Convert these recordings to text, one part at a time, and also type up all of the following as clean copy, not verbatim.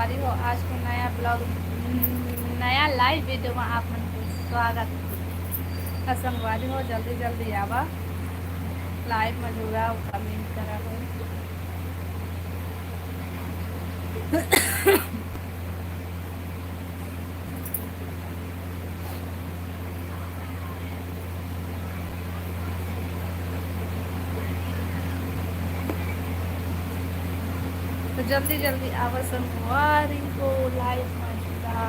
संगवारी हो आज को नया ब्लॉग नया लाइव वीडियो में आप मन को स्वागत है। संगवारी हो जल्दी जल्दी आवा लाइव में जुड़ा कमेंट करा हो। तो जल्दी जल्दी आवा संगवारी को लाइव में जुड़ा।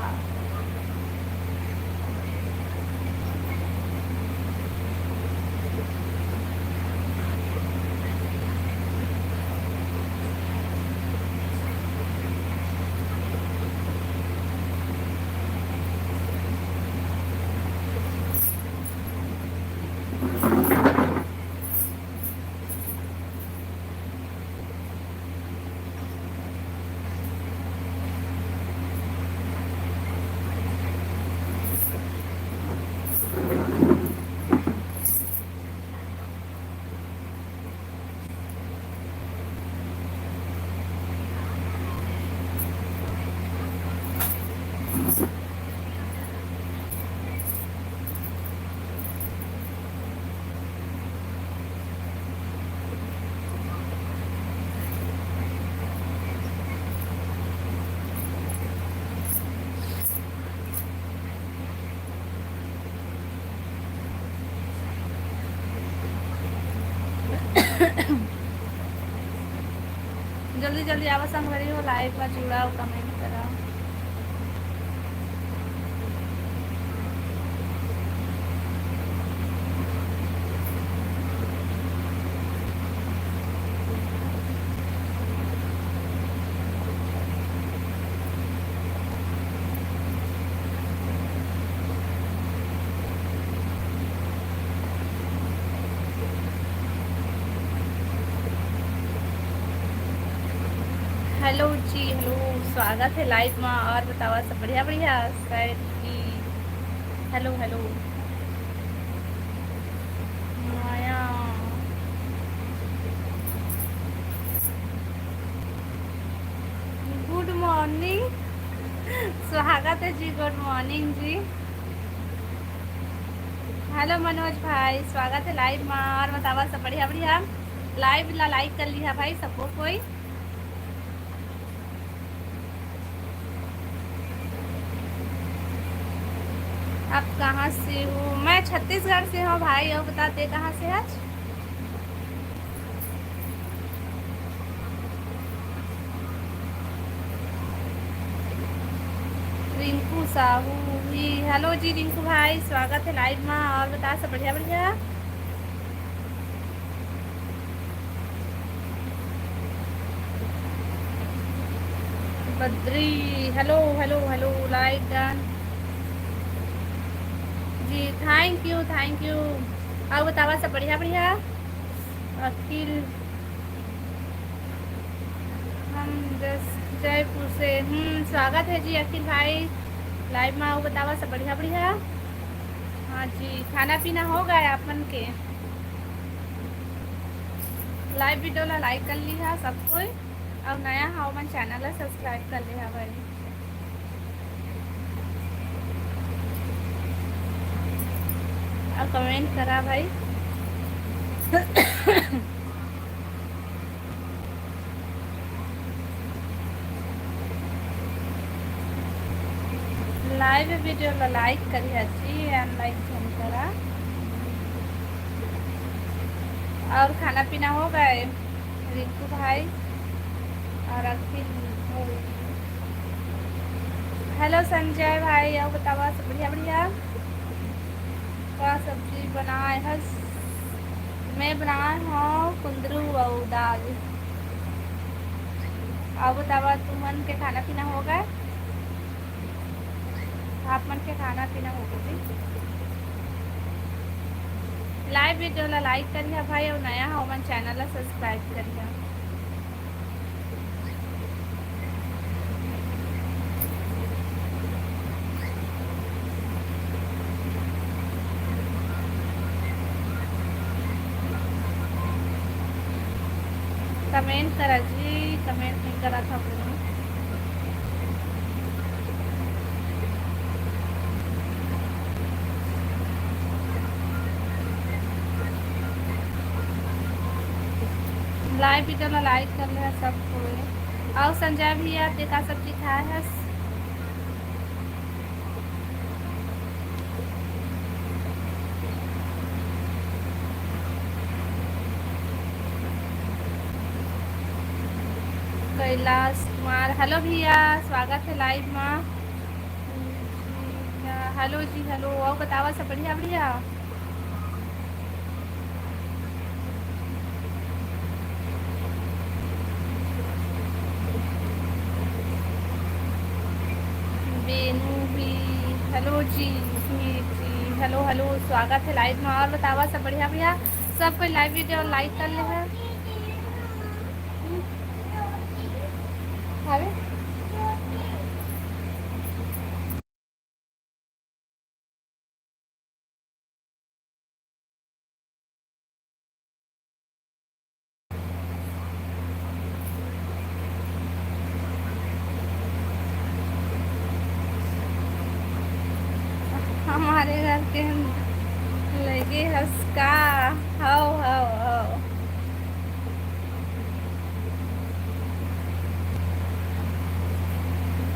जल्दी जल्दी आवा संगवारी हो लाइव में जुड़ा कमेंट करा। हेलो जी, हेलो, स्वागत है लाइव में। और बतावा सब बढ़िया बढ़िया शायद की। हेलो हेलो माया, गुड मॉर्निंग। स्वागत है जी, गुड मॉर्निंग जी। हेलो मनोज भाई, स्वागत है लाइव में। और बतावा सब बढ़िया बढ़िया। लाइव ला लाइक कर लिया भाई सबको कोई। आप कहाँ से हो? मैं छत्तीसगढ़ से हूँ भाई। और बताते कहाँ से आज? रिंकू साहू जी, हेलो जी रिंकू भाई, स्वागत है लाइव में। और बता सब बढ़िया बढ़िया। Badri, hello hello hello, like done जी, थैंक यू थैंक यू। और बतावा सब बढ़िया बढ़िया। अखिल, हम जयपुर से। स्वागत है जी अखिल भाई लाइव में। आओ बतावा सब बढ़िया बढ़िया। हाँ जी, खाना पीना हो गया अपन के? लाइव वीडियो ला लाइक कर ली है सब कोई। और नया हाउ मन चैनल ला सब्सक्राइब कर लिया भाई। और कमेंट करा भाई। लाइव वीडियो ला लाइक करिए जी, एंड लाइक जम करा। और खाना पीना हो गए रिंकू भाई और अखिल। हेलो संजय भाई, और बतावा सब बढ़िया बढ़िया। क्या सब्जी बनाए है? मैं बनाए हूँ कुंदरू और दाल। और बतावा तुमन के खाना पीना हो गए? आप मन के खाना पीना हो गए? लाइव वीडियो ला लाइक करिए भाई। और नया हो मन चैनल ला सब्सक्राइब करिए। कमेंट करा जी, कमेंट नहीं करा था आपने। लाइव वीडियो ला लाइक कर ले सब कोई। और संजय भैया ते का सब्जी खाए है? कैलाश कुमार हेलो भैया, स्वागत है लाइव में। हेलो जी हेलो। और बतावा सब बढ़िया बढ़िया। बेनू भी हेलो जी। जी हेलो हेलो, स्वागत है लाइव में। और बतावा सब बढ़िया भैया। सब कोई लाइव वीडियो लाइक कर ले है। अरे हमारे घर के लगे हंसका। हाओ हाओ हाओ।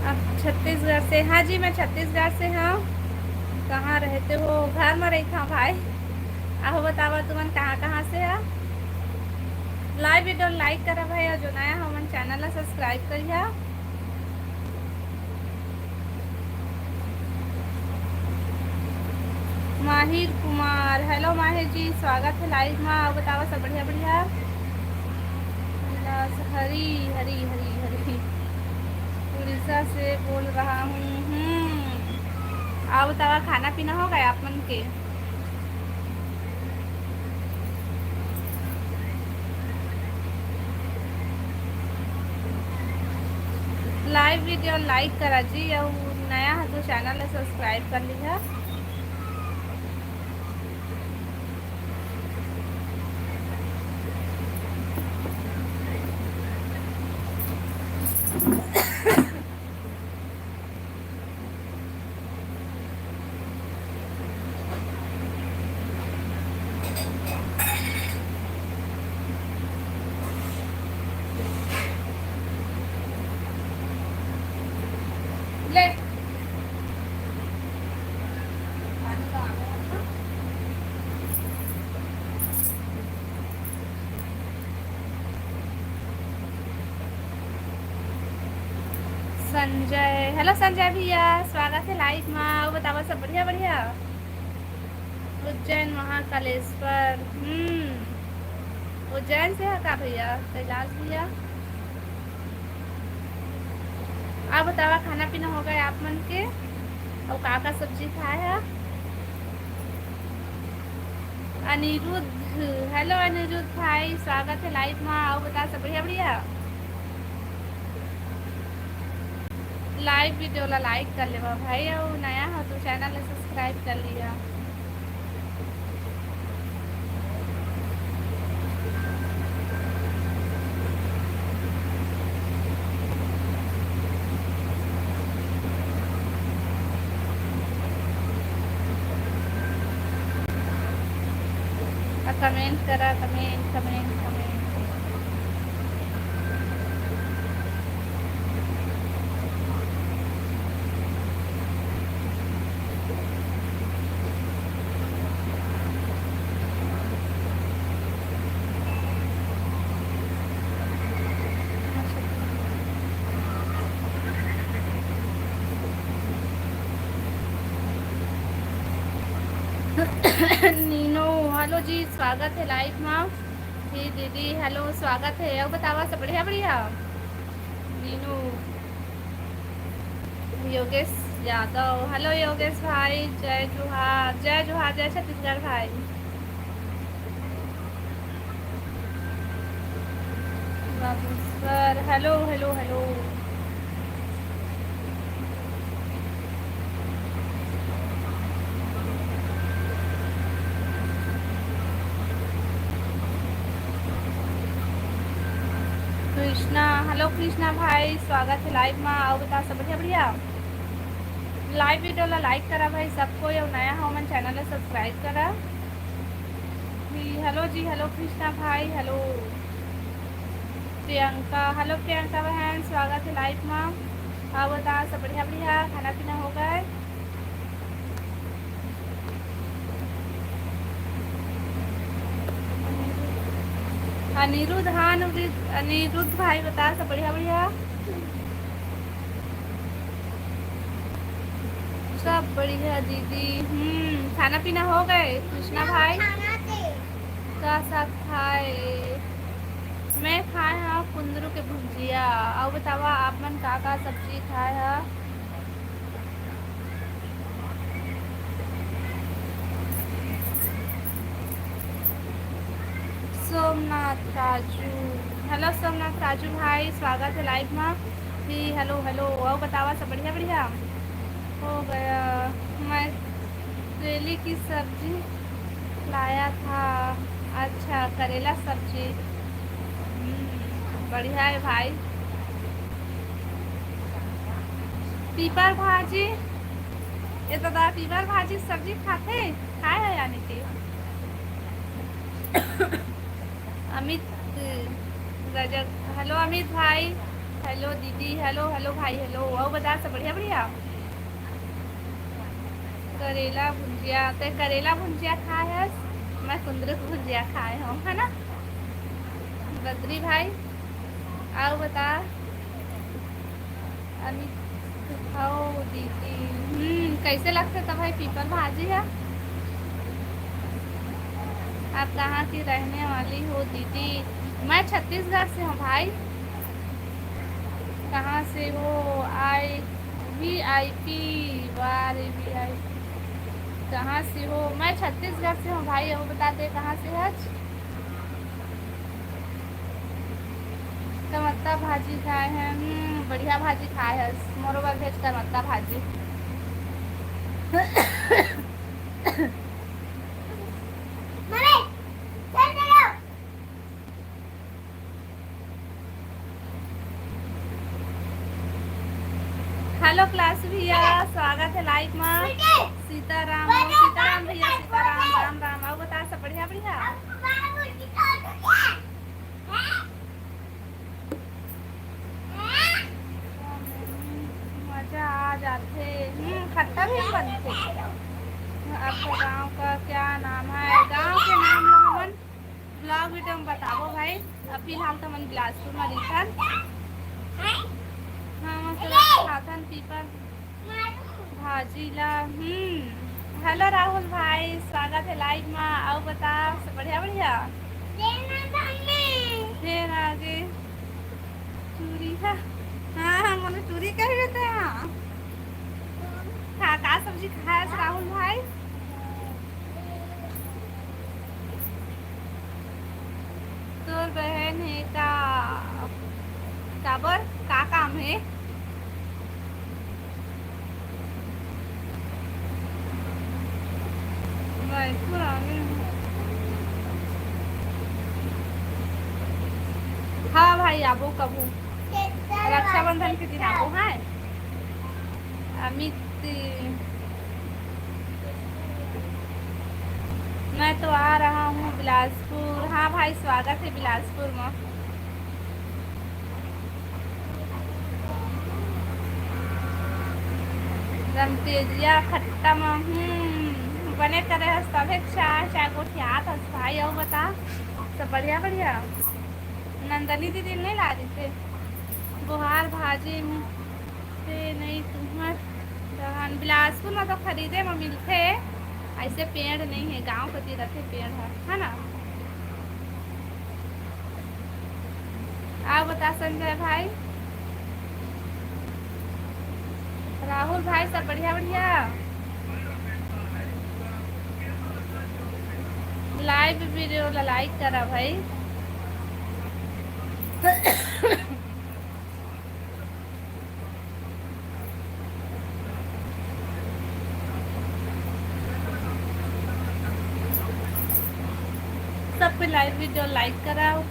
आप छत्तीसगढ़ से? हाँ जी मैं छत्तीसगढ़ से हूँ। कहाँ रहते हो? घर में रही था भाई। आहो बतावा तुमन कहाँ कहाँ से है। लाइव वीडियो लाइक करा भाई, और जो नया हमन चैनल ला सब्सक्राइब करिया। माहिर कुमार हेलो माहिर जी, स्वागत है लाइव में। और बतावा सब बढ़िया बढ़िया। हरी हरी हरी हरी उड़ीसा से बोल रहा हूँ। आप बतावा खाना पीना हो गया आप मन के? लाइव वीडियो लाइक करा जी, और नया है तो चैनल है सब्सक्राइब कर लिया। ले संजय हेलो संजय भैया, स्वागत है लाइव में। और बतावा सब बढ़िया बढ़िया। उज्जैन महाकालेश्वर। उज्जैन से है का भैया? कैलाश भैया। आप बतावा खाना पीना हो गया आप मन के? और का सब्जी खाए है? अनिरुद्ध हेलो अनिरुद्ध भाई, स्वागत है लाइव में। और बता सब बढ़िया बढ़िया। लाइव वीडियो ला लाइक कर लेवा भाई, और नया हो तो चैनल ला सब्सक्राइब कर लिया। कमेंट करा, comment comment comment. Nino hello ji, स्वागत है लाइव में। जी दीदी हेलो, स्वागत है। और बतावा सब बढ़िया बढ़िया। नीनू योगेश यादव हेलो योगेश भाई, जय जोहार जय जोहार, जय छत्तीसगढ़ भाई। Babu sir hello hello hello. Krishna hello Krishna भाई, स्वागत है लाइव में। और बता सब बढ़िया बढ़िया। लाइव वीडियो ला लाइक करा भाई सबको, और नया हो मन चैनल ला सब्सक्राइब करा जी। हेलो कृष्णा भाई हेलो। प्रियंका, हेलो प्रियंका बहन, स्वागत है लाइव में। हाँ बता, सब बढ़िया बढ़िया, खाना पीना हो गए? अनिरुद्ध, हाँ अनिरुद्ध भाई बता, सब बढ़िया बढ़िया, सब बढ़िया दीदी। खाना पीना हो गए कृष्णा भाई? का साथ खाए? मैं खाए हाँ कुंदरू के भुजिया। और बतावा आप मन का सब्जी खाए है? सोमनाथ राजू, हेलो सोमनाथ राजू भाई, स्वागत है लाइव में भी। हेलो हेलो, और बतावा सब बढ़िया बढ़िया? हो गया। मैं करेले की सब्जी लाया था। अच्छा, करेला सब्जी। बढ़िया है भाई। पीपर भाजी, ये तो पीपर भाजी सब्जी खाते खाए है यानी कि अमित रजक, हेलो अमित भाई, हेलो दीदी, हेलो हेलो भाई, हेलो। और बता सब बढ़िया बढ़िया? करेला भुजिया, तो करेला भुजिया खाए है। मैं कुंदरू की भुजिया खाए हूँ, है ना बद्री भाई? आओ बता अमित, खाओ दीदी। कैसे लगते तो भाई पीपल भाजी है? आप कहाँ की रहने वाली हो दीदी? मैं छत्तीसगढ़ से हूँ भाई। कहाँ से हो? आई VIP, वाह VIP, कहाँ से हो? मैं छत्तीसगढ़ से हूँ भाई। वो बताते कहाँ से है? टमाटा भाजी खाए हैं। बढ़िया भाजी खाए है। मोरो बार भेज टमाटा भाजी। हेलो क्लास भैया, स्वागत है लाइव में। सीताराम, सीताराम भैया, सीताराम, राम राम। और बता सब बढ़िया बढ़िया? मजा आ जाते। खट्टा भी बनते। आपका गांव का क्या नाम है? गांव के नाम लो हमन ब्लॉग वीडियो में बताओ भाई। अब फिलहाल तो मन बिलासपुर में रिसन। हाँ खाथन पीपर भाजी ला। हेलो राहुल भाई, स्वागत है लाइव में। आओ बता सब बढ़िया बढ़िया? फिर आगे चूरी है। हाँ हाँ, मैंने चूरी कह देते हैं। खा का सब्जी खाया राहुल भाई? तो बहन है का काबर का काम है? हाँ भाई आबो कबू, रक्षाबंधन के दिन आबो है। अमित, मैं तो आ रहा हूँ बिलासपुर। हाँ भाई स्वागत है बिलासपुर में। रमतेजिया खट्टा में बने करे तबे चाय चाय को खियात हस भाई। और बता सब बढ़िया बढ़िया? नंदनी दीदी नहीं ला रही थे बुहार भाजी से? नहीं तुम्हार बिलासपुर में तो खरीदे में मिलते, ऐसे पेड़ नहीं है। गांव कति रखे पेड़ है ना? आप बता संजय भाई, राहुल भाई सब बढ़िया बढ़िया? लाइव वीडियो लाइक करा भाई। सब पे लाइव वीडियो लाइक कराओ।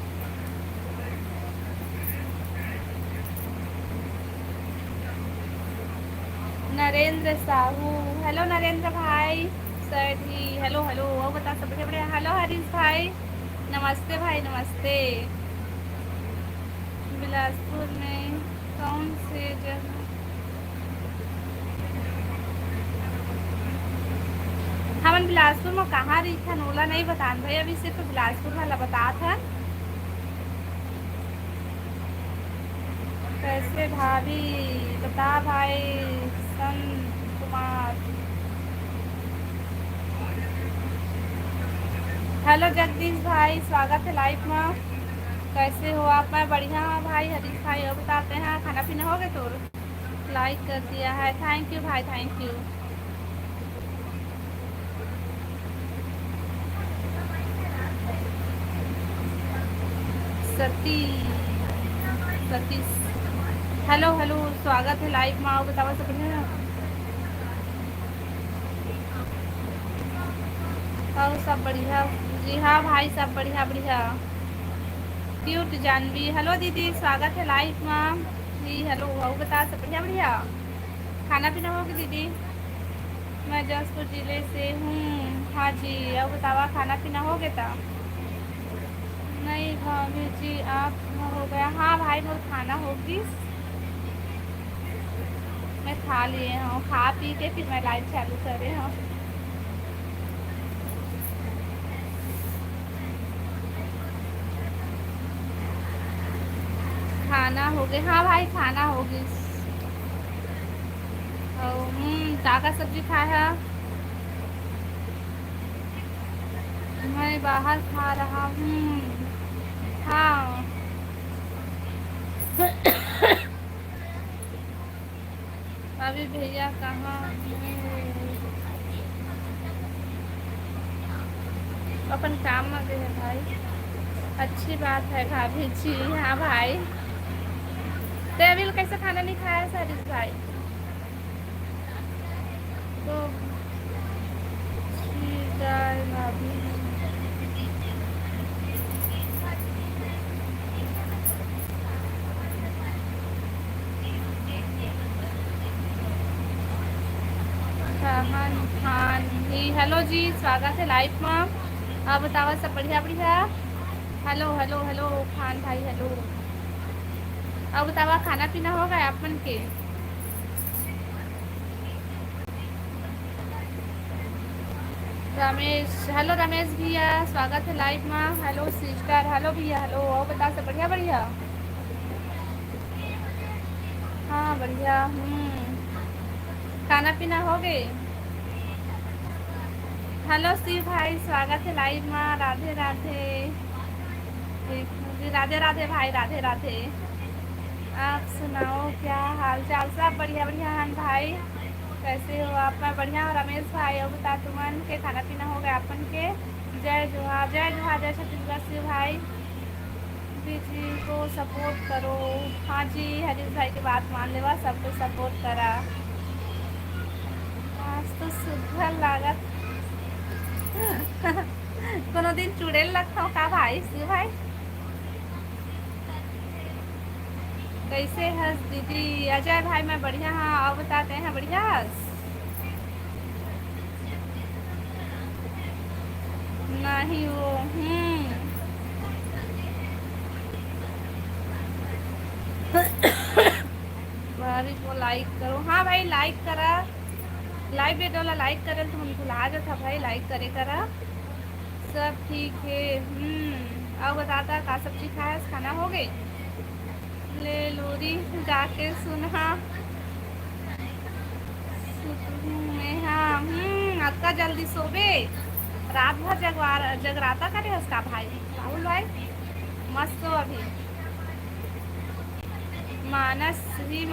नरेंद्र साहू, हेलो नरेंद्र भाई। सर जी हेलो हेलो। और बता सब बढ़िया बढ़िया? हेलो हरीश भाई, नमस्ते भाई नमस्ते। बिलासपुर में कौन से जगह? हमन बिलासपुर में कहाँ रही थन ओला नहीं बतान भाई, अभी सिर्फ बिलासपुर वाला बता था। कैसे भाभी? बता भाई। सन कुमार। हेलो जगदीश भाई, स्वागत है लाइव में। कैसे हो आप? मैं बढ़िया हूँ भाई। हरीश भाई और बताते हैं खाना पीना हो गया? तो लाइक कर दिया है, थैंक यू भाई, thank you. Sati Satish, hello hello, स्वागत है लाइव में। आओ बताओ सब बढ़िया? और सब बढ़िया? जी हाँ भाई, सब बढ़िया बढ़िया। क्यूट जानवी, हेलो दीदी, स्वागत है लाइव में। जी हेलो, आओ बता सब बढ़िया बढ़िया? खाना पीना हो गया दीदी? मैं जसपुर जिले से हूँ। हाँ जी, अब बतावा खाना पीना हो गया था? नहीं भाभी जी, आप हो गया? हाँ भाई, वो खाना होगी, मैं खा लिए हूँ। खा पी के फिर मैं लाइव चालू कर रही हूँ। खाना हो गया? हाँ भाई, खाना होगी। क्या का सब्जी खाया? मैं बाहर खा रहा हूँ। हाँ। अभी भैया कहाँ हैं? अपन काम में गए हैं भाई। अच्छी बात है भाभी जी। हाँ भाई, तो अभी कैसे खाना नहीं खाया सरिस भाई? तो ठीक है भाभी। शाहन खान जी, हेलो जी, स्वागत है लाइव में। आप बताओ सब बढ़िया बढ़िया? हेलो हेलो हेलो खान भाई, हेलो। अब बताओ खाना पीना हो गया अपन के? रमेश, हेलो रमेश भैया, स्वागत है लाइव में। हेलो सिस्टर, हेलो भैया, हेलो। और बता सब बढ़िया बढ़िया? हाँ बढ़िया। खाना पीना हो गए? हेलो शिव भाई, स्वागत है लाइव में। राधे राधे। जी राधे राधे भाई, राधे राधे। आप सुनाओ क्या हाल चाल? सब बढ़िया बढ़िया हैं भाई। कैसे हो आप? मैं बढ़िया हूँ रमेश भाई। और बता तुमन के खाना पीना हो गया अपन के? जय जोहार, जय जोहार, जय छत्तीसगढ़ शिव भाई। जी को सपोर्ट करो। हाँ जी, हरीश भाई की बात मान लेवा, सबको सपोर्ट करा। आज तो सुघर लागत। कोनो दिन चुड़ैल लगता हूँ का भाई शिव भाई? कैसे हंस दीदी? अजय भाई मैं बढ़िया हाँ। और बताते हैं बढ़िया हंस? नहीं वो भाभी को लाइक करो। हाँ भाई, लाइक करा। लाइव वीडियो ला लाइक करे तो हम भुला जाता भाई, लाइक करे करा। सब ठीक है। अब बताता का सब्जी खाया? खाना हो गए? ले लोरी जाके सुना में। हाँ अक्का जल्दी सोबे? रात भर जगराता करे उसका भाई राहुल भाई? मस्त हो अभी। मानस ही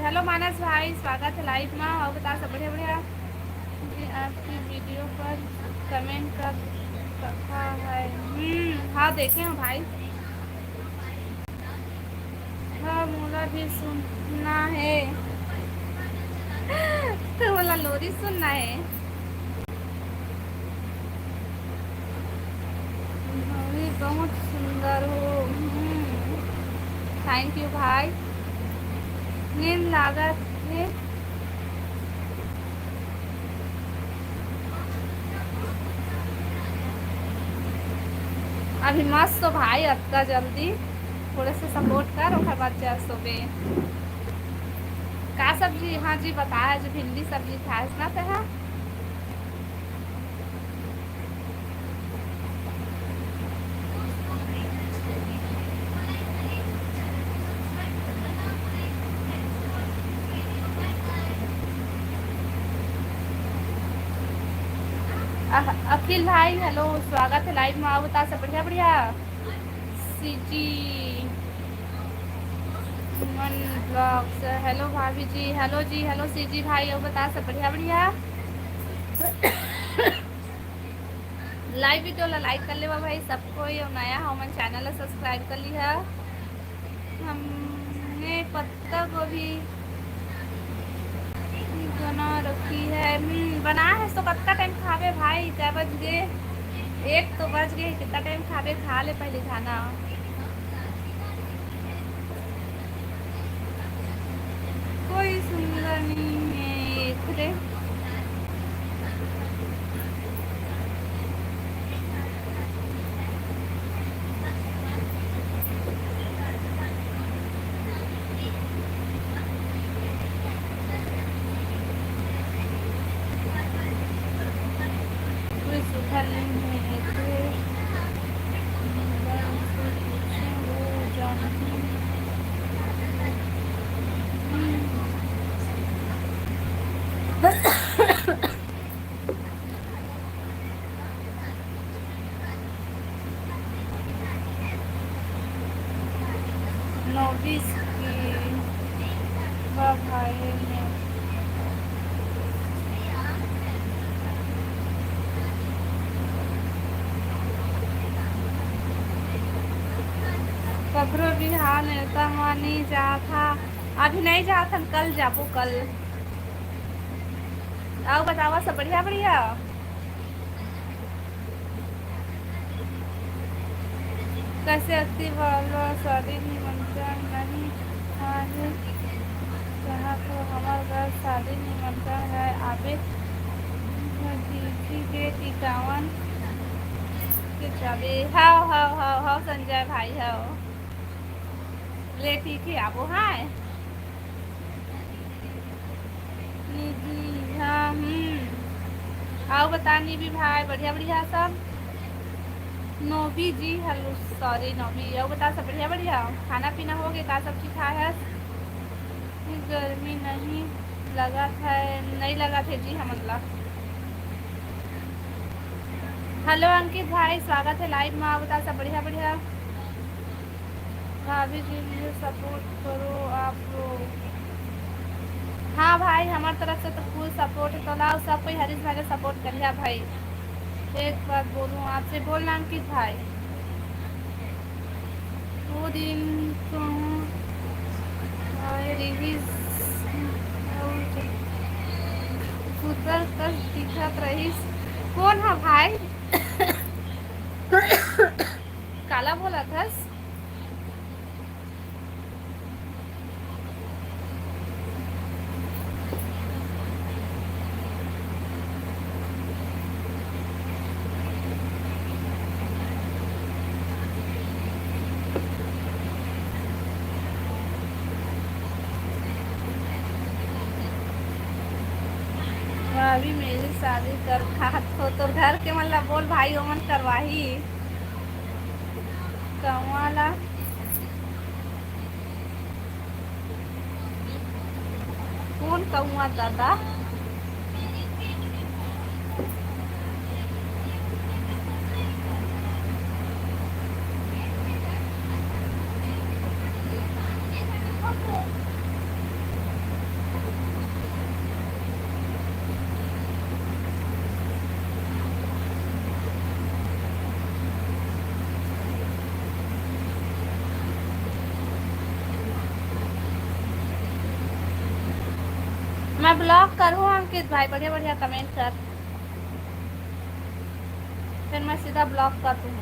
हेलो मानस भाई, स्वागत है लाइव में। और बता सब बढ़िया बढ़िया? जी आपकी वीडियो पर कमेंट कर रखा है। हाँ देखे हैं भाई। हाँ मोला भी सुनना है। तो बोला लोरी सुनना है। भी बहुत सुंदर हो। थैंक यू भाई। नींद लागत है? अभी मस्त तो भाई अक्का जल्दी। थोड़े से सपोर्ट कर ओकर बाद जा सोबे। का सब्जी? हाँ जी बताया जो भिंडी सब्जी था ना तहा। अखिल भाई हेलो, स्वागत है लाइव में। आओ बता सब बढ़िया बढ़िया। सीजी मन ब्लॉग्स हेलो भाभी जी, हेलो जी, हेलो सीजी भाई। आओ बता सब बढ़िया बढ़िया। लाइव वीडियो ला लाइक कर ले भाई सबको। ये नया हमारे चैनल ला सब्सक्राइब कर लिया। हमने पत्ता गोभी बना रखी है। बना है तो कितना टाइम खावे भाई? क्या बज गए? 1 तो बज गए। कितना टाइम खावे? खा ले पहले खाना। कोई सुंदर नहीं है इतने। कोई सुंदर नहीं है इतने। वो जानती। 9-20 की भाई ने ककरो भी हाल नेता नहीं जा था। अभी नहीं जा था, कल जाबो कल। आओ बतावा सब बढ़िया बढ़िया। कैसे अति वाला शादी निमंत्रण नहीं आए जहाँ तो हमारे घर शादी निमंत्रण है। आबे भतीजी के टिकावन के जाबे। हाओ हाओ हाओ हाओ संजय भाई हाओ। ले ठीक है आबो। हाँ निधि हाँ आओ बतानी भी भाई बढ़िया बढ़िया सब। नोबी जी हेलो सॉरी नोबी। आओ बता सब बढ़िया बढ़िया। खाना पीना हो गया? का सब चीज खाया है? गर्मी नहीं लगा था? नहीं लगा थे जी हम मतलब। हेलो अंकित भाई स्वागत है लाइव में। आओ बता सब बढ़िया बढ़िया। भाभी जी मुझे सपोर्ट करो आप लोग। हाँ भाई हमारी तरफ से तो फुल सपोर्ट है। तो लाओ सब कोई हरीश भाई का सपोर्ट करिए भाई। एक बात बोलूँ आपसे, बोलना अंकित भाई। वो दिन तो सुतर कस दिखत रहीस। कौन है भाई? काला बोला थस। भाभी मेरी शादी कर खात हो तो घर के मतलब बोल भाई ओमन करवाही कमाला। कौन कहूँगा दादा? मैं ब्लॉक करूँ अंकित भाई? बढ़िया बढ़िया कमेंट कर, फिर मैं सीधा ब्लॉक कर दूँ।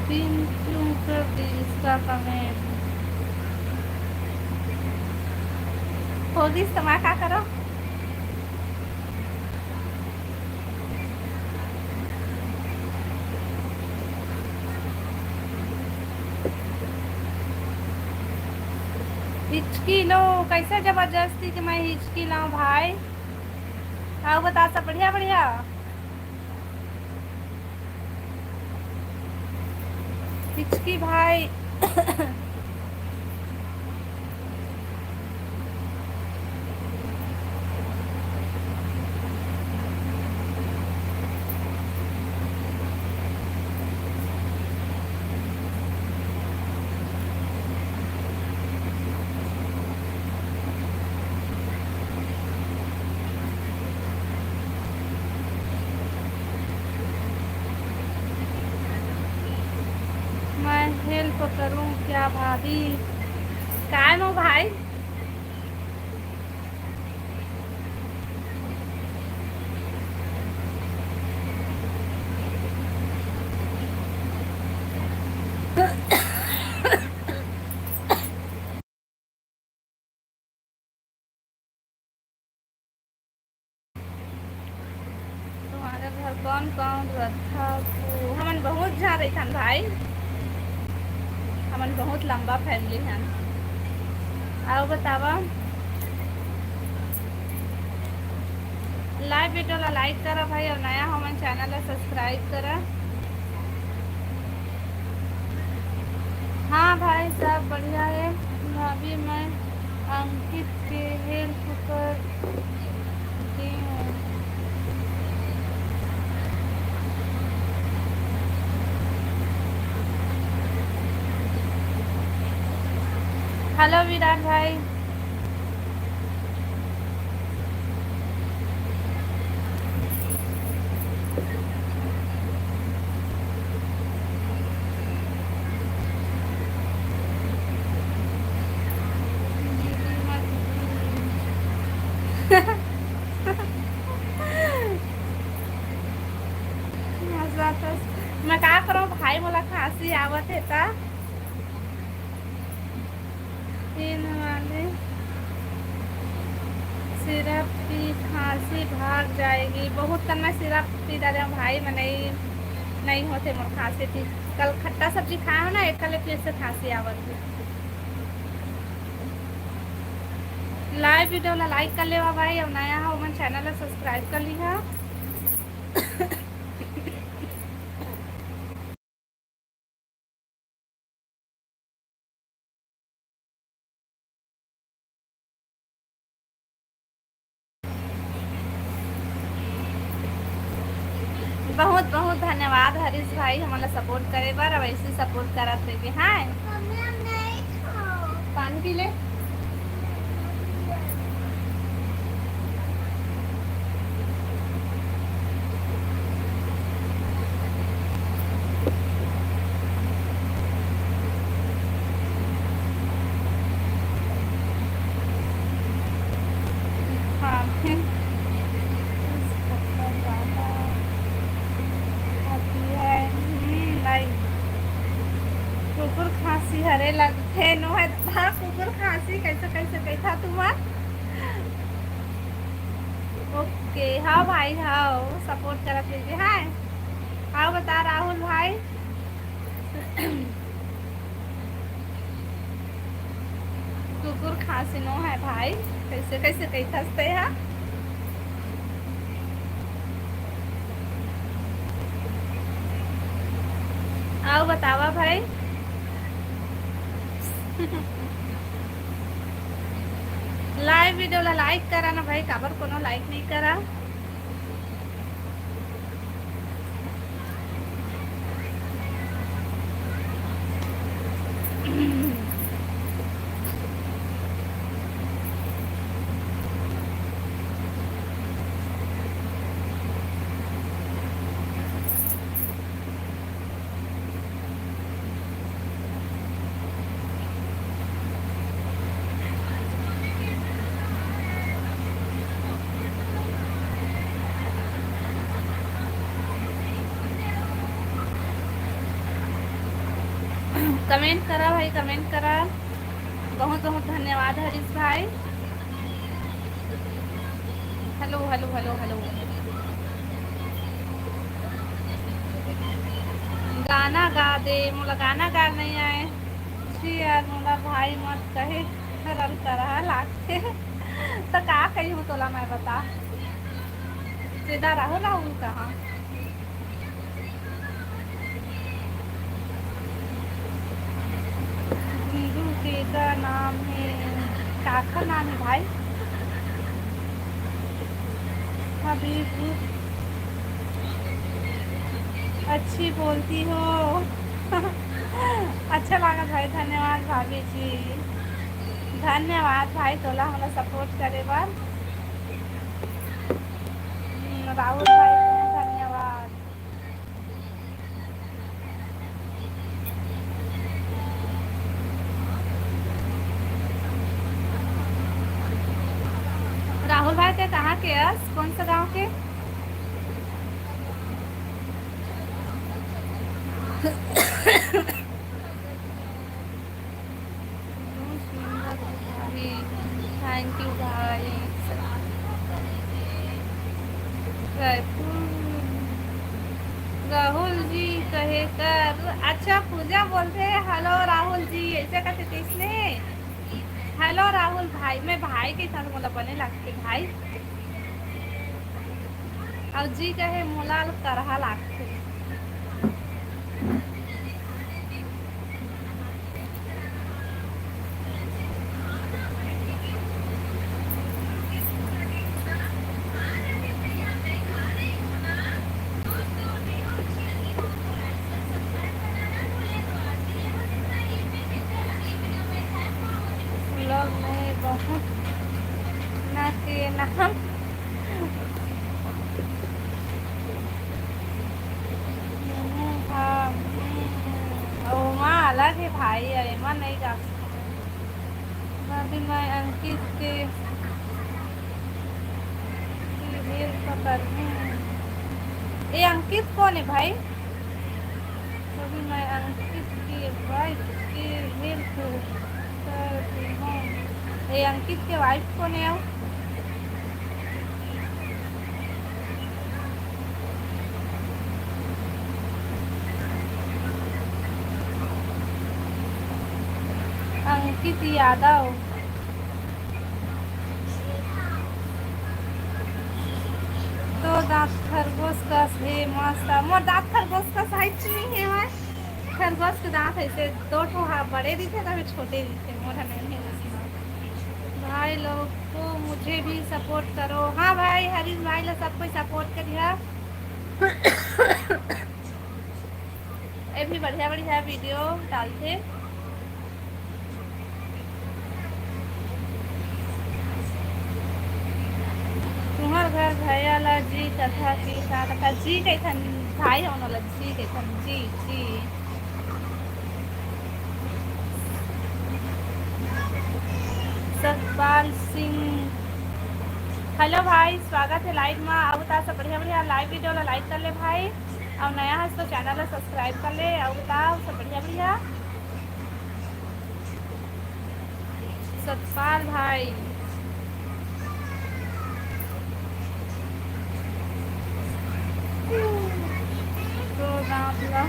पिन क्यों कर दी इसका कमेंट? होगी इस्तेमाल क्या करो। हिचकी लो कैसे जबरदस्ती कि मैं हिचकी लाऊं भाई। आओ बता सब बढ़िया बढ़िया। हिचकी भाई। मैं हेल्प करूं क्या भाभी? कायम हो भाई। तुम्हारे घर कौन कौन रखा? हमन बहुत जा रही थन भाई। हमन बहुत लंबा फैमिली है। आओ बतावा। लाइव वीडियो ला लाइक करा भाई और नया हमन चैनल ला सब्सक्राइब करा। हाँ भाई सब बढ़िया है। भाभी मैं अंकित के हेल्प करती हूँ। हेलो विराट भाई। मैं क्या करूँ भाई मोला खांसी आवत है ता तीन वाले सिरप पी खांसी भाग जाएगी। बहुत कन मैं सिरप पी डाले हूँ भाई मैं नहीं होते मोर खांसी थी। कल खट्टा सब्जी खाया हो ना एक कल फिर से खांसी आवत है। लाइव वीडियो ला लाइक कर लेवा भाई और नया हो मन चैनल ला सब्सक्राइब कर लिहा। बहुत बहुत धन्यवाद हरीश भाई हमारा सपोर्ट करे बार अब ऐसे सपोर्ट करत रहिए। हाँ पानी पी ले। हाँ कुकुर खांसी हरे लगते नो है था कुकुर खांसी कैसे कैसे कही था तुम्हार। ओके हाँ भाई हाँ सपोर्ट करत लीजिए। हाँ हाँ बता राहुल भाई। कुकुर खांसी नो है भाई कैसे कैसे कही थसते हैं। आओ बतावा भाई। लाइव वीडियो ला लाइक करा ना भाई काबर कोनो लाइक नहीं करा। कमेंट करा भाई, कमेंट करा। बहुत बहुत धन्यवाद हरीश भाई। Hello hello hello hello. गाना गा दे, मोला गाना गा नहीं आए जी यार, मोला भाई मत कहे रल करा लागते तो का कही हूँ तोला मैं बता। सीधा राहुल राहुल कहाँ। गुंडू के का नाम है, काका नाम है भाई। हबीब, अच्छी बोलती हो अच्छा लगा भाई, धन्यवाद भाभी जी। धन्यवाद भाई तोला हमरा सपोर्ट करे बार। राहुल भाई धन्यवाद। राहुल भाई के कहाँ के यस, कौन सा गांव के। थैंक यू भाई। राहुल जी कहे कर, अच्छा पूजा बोलते हैं हेलो राहुल जी ऐसे कहते थे इसने। हेलो राहुल भाई, मैं भाई के साथ मोला बने लगते भाई, और जी कहे मोला करहा लागते। लोग में बहुत ना के नाम हाँ। ओमा अलग है भाई, एमा नहीं गा सकते। अभी मैं अंकित के हेल्प करती हूँ। ये अंकित कौन है भाई। अभी मैं अंकित की वाइफ की हेल्प करती हूँ। ये अंकित के वाइफ कौन है। अंकित यादव। तो दांत खरगोश का है मस्त, मोर दांत खरगोश का साइज नहीं है भाई। खरगोश के दांत ऐसे दो ठो बड़े दिखे तभी छोटे दिखे, मोटा नहीं है उसमें। भाई लोग को मुझे भी सपोर्ट करो। हाँ भाई हरीश भाई लोग सबको सपोर्ट करिए। ये भी बढ़िया बढ़िया वीडियो डालते। तुम्हार घर भैया ला जी कथा की कथा जी कैथन भाई होने ला जी कैथन जी जी। सतपाल सिंह हेलो भाई, स्वागत है लाइव में। अब बता सब बढ़िया बढ़िया लाइव वीडियो ला लाइक कर ले भाई, और नया है तो चैनल ला सब्सक्राइब कर ले। अब बता सब बढ़िया बढ़िया। सतपाल भाई तो दांत ला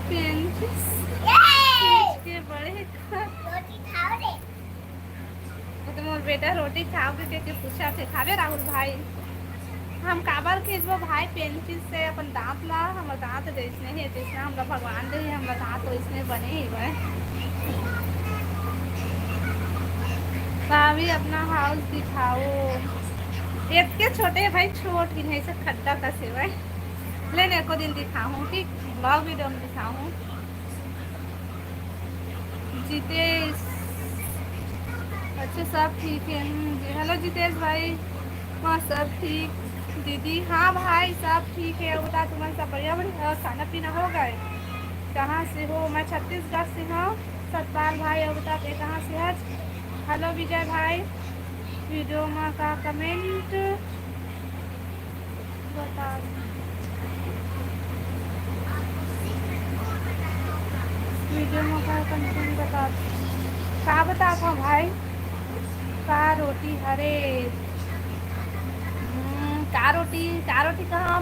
पेंचिस के बड़े रोटी खाओ रे। तो मोर बेटा रोटी खाओगे के पूछा थे खावे राहुल भाई। हम काबर खींचबो भाई पेंचिस से अपन दांत ला, हमारे दांत जैसने है जैसे हमरा भगवान दे हमारा दांत वैसने बने ही वह। भाभी अपना हाउस दिखाओ। इतने छोटे भाई, छोट ही नहीं से खड्डा का सिवाय लेने को दिन दिखाऊँ ठीक, ब्लॉग वीडियो में दिखाऊँ। जितेश अच्छा सब ठीक है जी। हेलो जितेश भाई। हाँ सब ठीक। दीदी हाँ भाई सब ठीक है। बता तुम्हारे सब बढ़िया बढ़िया, खाना पीना हो गए। कहाँ से हो। मैं छत्तीसगढ़ से हूँ। सतपाल भाई और बताते कहाँ से है। हेलो विजय भाई। वीडियो में का कमेंट बता। वीडियो में का कंटेंट बता का बता था भाई का रोटी हरे का रोटी कहाँ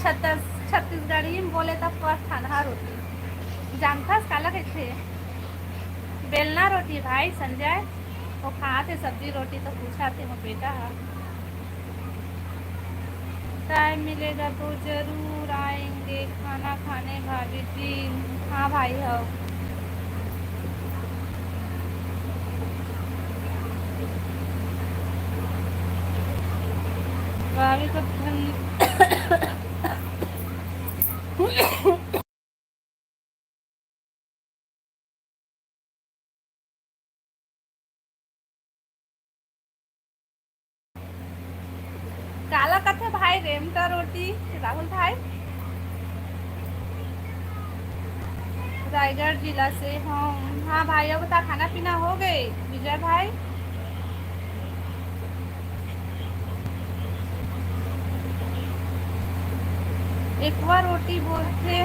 छत्तीसगढ़ी में बोले तो खाना रोटी जानता काला कैसे बेलना रोटी भाई संजय वो खाते सब्जी रोटी तो पूछा थे वो बेटा टाइम मिलेगा तो जरूर आएंगे खाना खाने भाभी जी। हाँ भाई हो भाभी को काला कथे भाई रेमटा रोटी राहुल भाई रायगढ़ जिला से हम। हाँ भाई अब बता खाना पीना हो गए विजय भाई। एक बार रोटी बोलते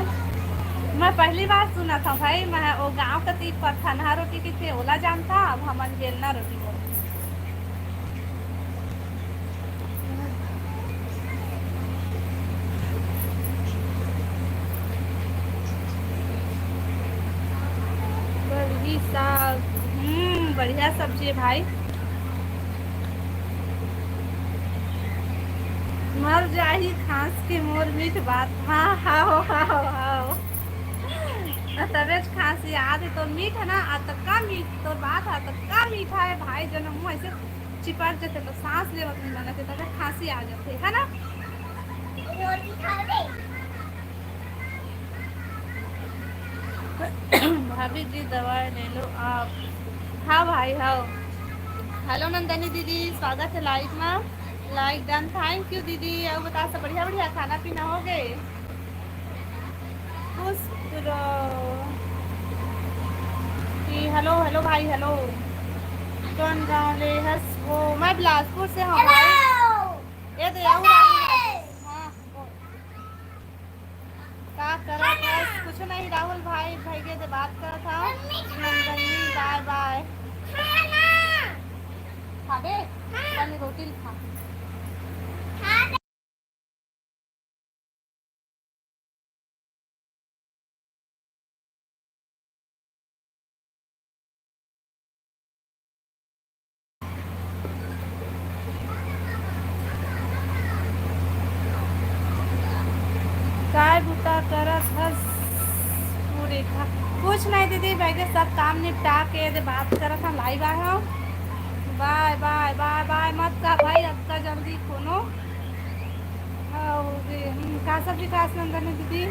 मैं पहली बार सुना था भाई मैं वो गांव का तीन पर थनहा रोटी की थे ओला जानता अब हमन बेलना रोटी बोलते बड़ी साग बढ़िया सब्जी है भाई मर जाही खांस के मोर मीठ बात। हाँ हाँ हाँ हाँ तबे खांसी याद है तो मीठ है ना तक्का मीठ तो बात है तक्का मीठा है भाई जन्म मुँह ऐसे चिपक जाते तो सांस ले बना थे तबे खांसी आ जाते है ना। भाभी जी दवाई ले लो आप। हाँ भाई हाँ हेलो नंदनी दीदी स्वागत है लाइव में लाइक डन थैंक यू दीदी। अब बता सब बढ़िया बढ़िया खाना पीना हो गए हेलो हेलो भाई हेलो कौन गाँव ले हंस वो मैं बिलासपुर से हूँ भाई ये तो हाँ क्या कर कुछ नहीं राहुल भाई भाई के बात कर था नंदनी बाय बाय खा दे रोटी खा काय बुता करत हस पूरे था कुछ नहीं दीदी भाई के सब काम निपटा के दे बात करत हम लाइव आए हो बाय बाय बाय बाय मत का भाई अब का जल्दी कोनो का सब्जी का अंदर में दीदी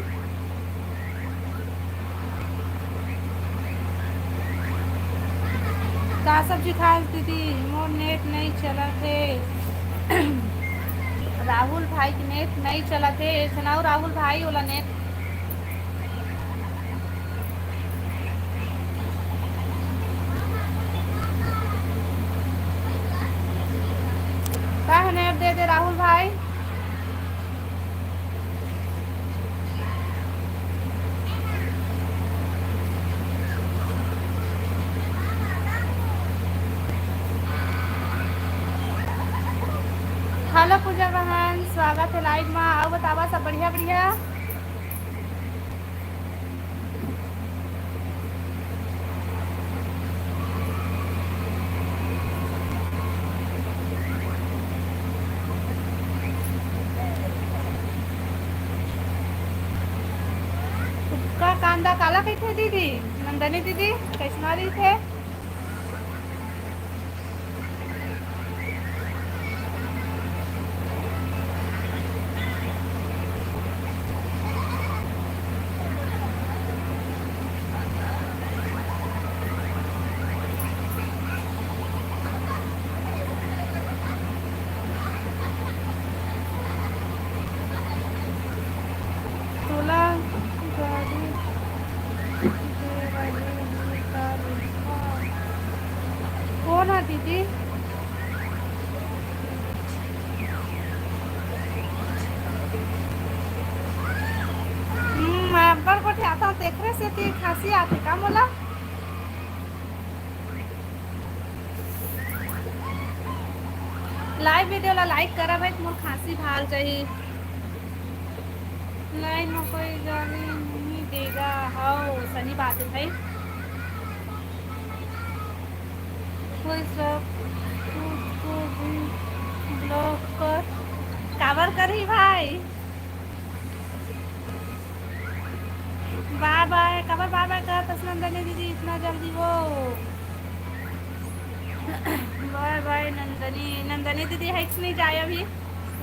का सब्जी खा दीदी मोर नेट नहीं चला थे राहुल भाई की नेट नहीं चला थे सुनाओ राहुल भाई वाला नेट का नेट दे दे राहुल भाई हेलो पूजा बहन स्वागत है लाइव में आओ बतावा सब बढ़िया बढ़िया का कांदा काला कैसे दीदी नंदनी दीदी कैसना रही थे तेखरे से ती खांसी आथे का मोला। लाइव वीडियो ला लाइक करा भाई, मोर खांसी भाग जाही। लाइन में कोई गाली नहीं देगा। हाँ सही बात है भाई। कोई सब खुद को भी ब्लॉक कर कावर करी भाई। बाय बाय कावर बाय बाय कर नंदनी दीदी इतना जल्दी वो। Bye bye Nandini. नंदनी दीदी है नहीं जाए अभी,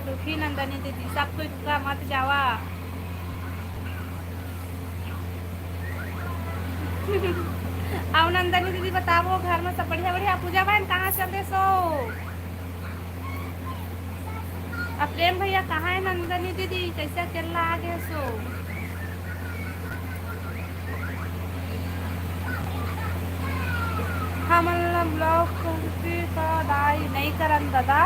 रुकी नंदनी दीदी, सब कोई रुका मत जावा। आओ नंदनी दीदी बताओ घर में सब बढ़िया बढ़िया। पूजा बहन कहाँ चले सो। अब प्रेम भैया कहाँ है। नंदनी दीदी कैसे अकेला आ गए सो। हम ब्लॉक करके का दाई नहीं करन दादा।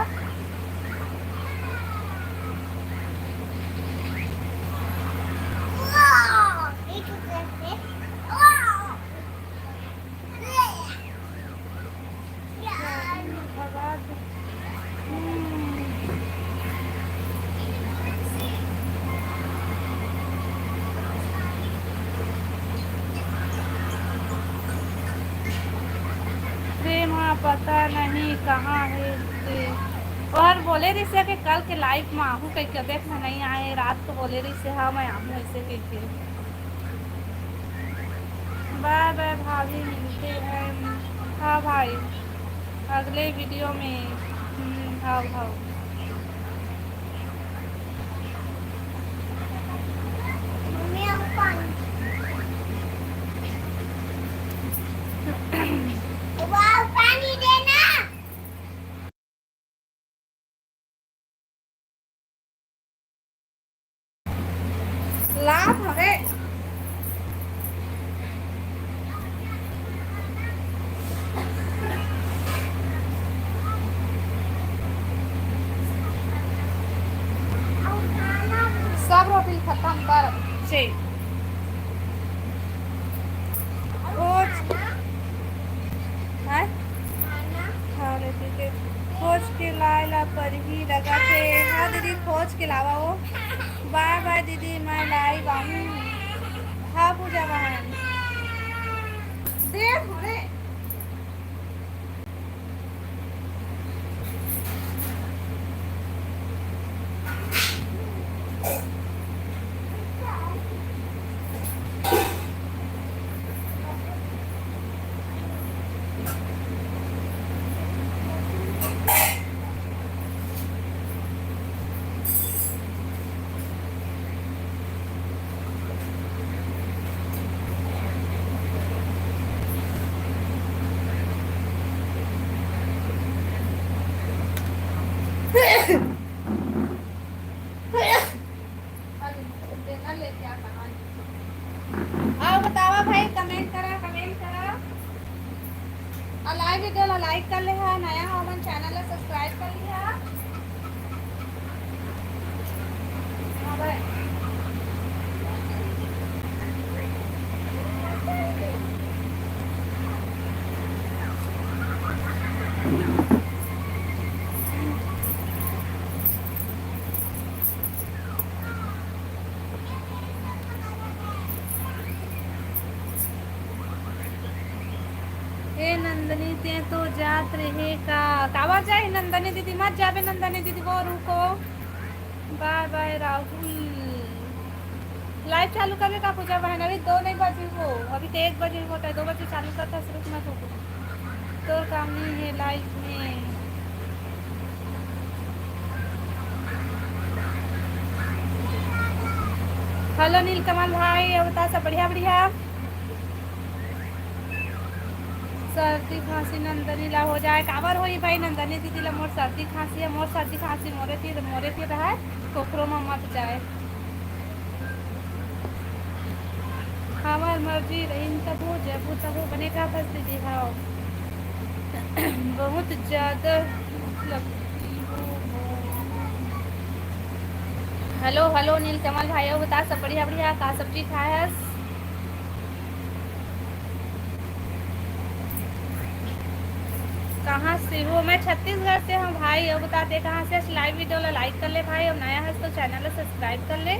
प्रेम पता नहीं कहाँ है ते। और बोले रही से कि कल के लाइव में आहू कहीं के देखना नहीं आए। रात को बोले रही से हाँ मैं आहू ऐसे कहीं के। बाय बाय भाभी मिलते हैं। हाँ भाई अगले वीडियो में। हाँ हाँ पानी देना। लाभ हवे सब रोटी खत्म कर से खोज के लाइला पर ही लगा थे। हाँ दीदी खोज के लावा वो। बाय बाय दीदी मैं लाइव आऊँ। हाँ पूजा बहन देख रे। आओ बतावा भाई कमेंट करा और लाइव वीडियो ला लाइक कर ले। नया हो मन चैनल ला सब्सक्राइब कर लिया। हाँ भाई नंदनी ते तो जात रहे कावा जाए। नंदनी दीदी मत जाबे। नंदनी दीदी वो रुको। Bye bye Rahul. लाइव चालू करे का पूजा बहन। अभी 2 नहीं बजे वो, अभी तो 1 बजे होता है। 2 बजे चालू करता है। सिर्फ मत हो तो काम नहीं है लाइव में। हेलो नीलकमल भाई बता सब बढ़िया बढ़िया। सर्दी खांसी नंदनी ला हो जाए काबर होई भाई। नंदनी दीदी ला मोर सर्दी खांसी है। मोर सर्दी खांसी मोरे थी रहा कोकरो में मत जाए। हमार मर्जी रही तब हो जब तब बनेगा बस दीदी। हाँ बहुत ज़्यादा लगती हूँ। हेलो हेलो नीलकमल भाई बता सब बढ़िया बढ़िया का सब्जी खाए है। कहाँ से हो? मैं छत्तीसगढ़ से हूँ भाई। अब बताते कहाँ से? लाइव वीडियो ला लाइक कर ले भाई, और नया है तो चैनल सब्सक्राइब कर ले।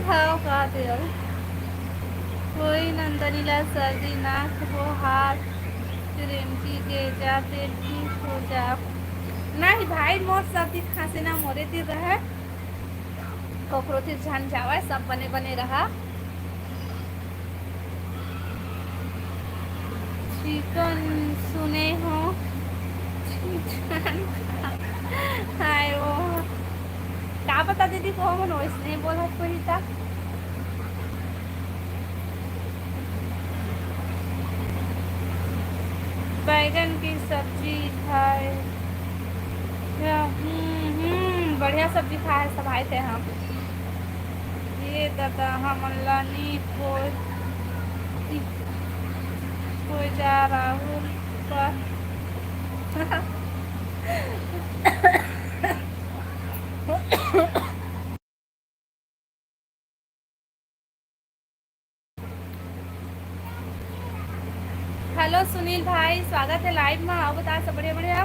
हाँ खाते हो। कोई नंदनीला सर्दी नाक हो हाथ रेमकी के जा पेट ठीक हो जा। नहीं भाई, मोर सर्दी खांसी ना मोरे तिर रहे, ककरो तिर झन जावा, सब बने बने रहा। चिकन सुने हो? चिकन हाय वो क्या पता दीदी कौन हो, इसने बोला कोई था। बैगन की सब्जी खाए। बढ़िया सब्जी खाए सब आए थे हम। ये दादा हम लानी कोई जा राहुल पर हेलो सुनील भाई, स्वागत है लाइव में। आओ बता सब बढ़िया बढ़िया।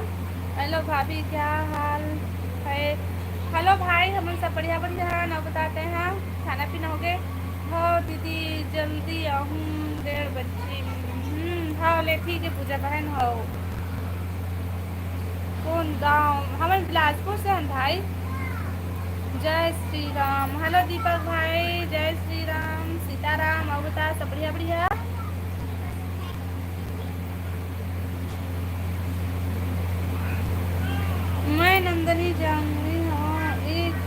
हेलो भाभी, क्या हाल है? हेलो भाई, हम सब बढ़िया बढ़िया है ना, बताते हैं। खाना पीना हो गए? हो दीदी जल्दी आऊँ, 1:30 बजे। हाँ ले ठीक है पूजा बहन। हो कौन गाँव? हमारे बिलासपुर से हैं भाई। जय श्री राम। हेलो दीपक भाई, जय श्री राम सीताराम। आओ बता सब बढ़िया बढ़िया। मैं नंदनी जाऊंगी। हाँ एक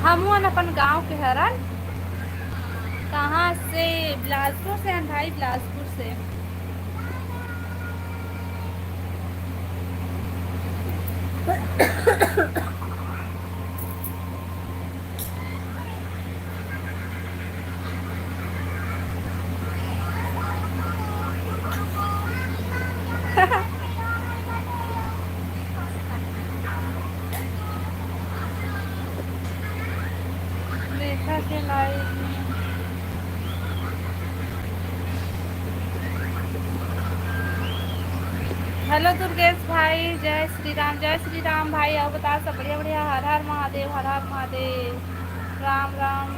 हम अपन गांव के हरन। कहाँ से? बिलासपुर से हैं भाई, बिलासपुर से। देखा के लाइव में। हेलो दुर्गेश भाई, जय श्री राम। जय श्री राम भाई। आओ बता सब बढ़िया बढ़िया। हर हर महादेव, हर हर महादेव। राम राम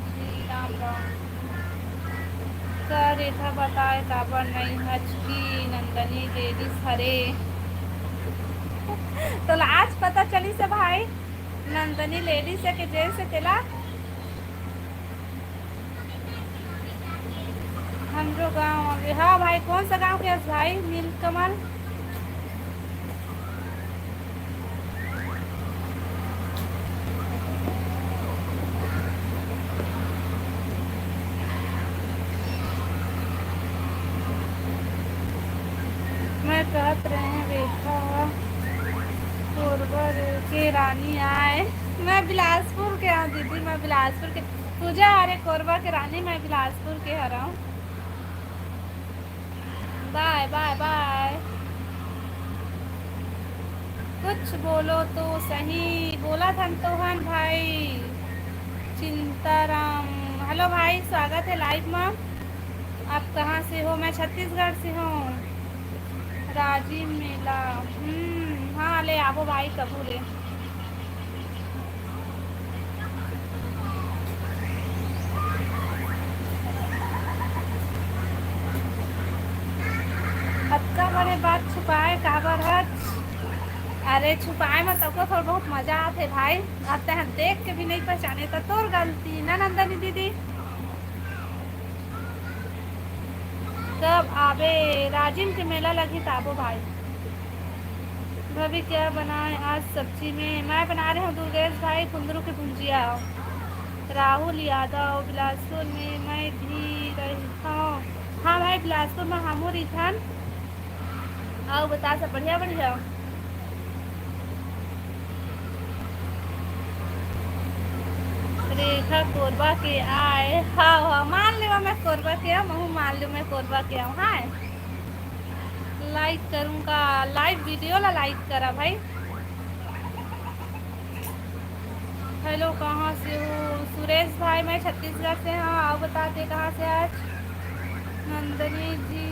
श्री राम राम। सर रेखा बताए काबर नहीं हचकी नंदनी लेडीज हरे। तो आज पता चली से भाई, नंदनी लेडीज है कि जैसे तेला हम जो गाँव आगे। हाँ भाई, कौन सा गाँव के भाई? नीलकमल। मैं कहत रहे हैं रेखा कोरबा के रानी आए। मैं बिलासपुर के हूँ दीदी, मैं बिलासपुर के। पूजा अरे कोरबा के रानी, मैं बिलासपुर के हरा हूँ। Bye bye bye. कुछ बोलो तो सही। बोला था तो हन भाई चिंताराम। हेलो भाई, स्वागत है लाइव में। आप कहाँ से हो? मैं छत्तीसगढ़ से हूँ। राजीव मेला। हाँ ले आवो भाई, कबू ले। अक्का बड़े बात छुपाए काबर हच? अरे छुपाए मत, सबको थोड़ा बहुत मजा आते भाई। अब तक देख के भी नहीं पहचाने तो तोर गलती ना नंदनी दीदी। कब आबे? राजिम के मेला लगी ताबो भाई। भाभी क्या बनाए आज सब्जी में? मैं बना रही हूँ दुर्गेश भाई कुंदरू की भुंजिया। राहुल यादव बिलासपुर में मैं भी रही हूँ। हाँ भाई बिलासपुर में हमू रही थन। आओ बता सब बढ़िया बढ़िया। रेखा कोरबा के आए। हाँ हाँ मान लो मैं कोरबा के आऊँ। मैं मान लो मैं कोरबा के आऊँ। हाँ लाइक करूँगा। लाइव वीडियो ला लाइक करा भाई। हेलो कहाँ से हो? सुरेश भाई मैं छत्तीसगढ़ से हूँ। आओ बताते कहाँ से आज? नंदनी जी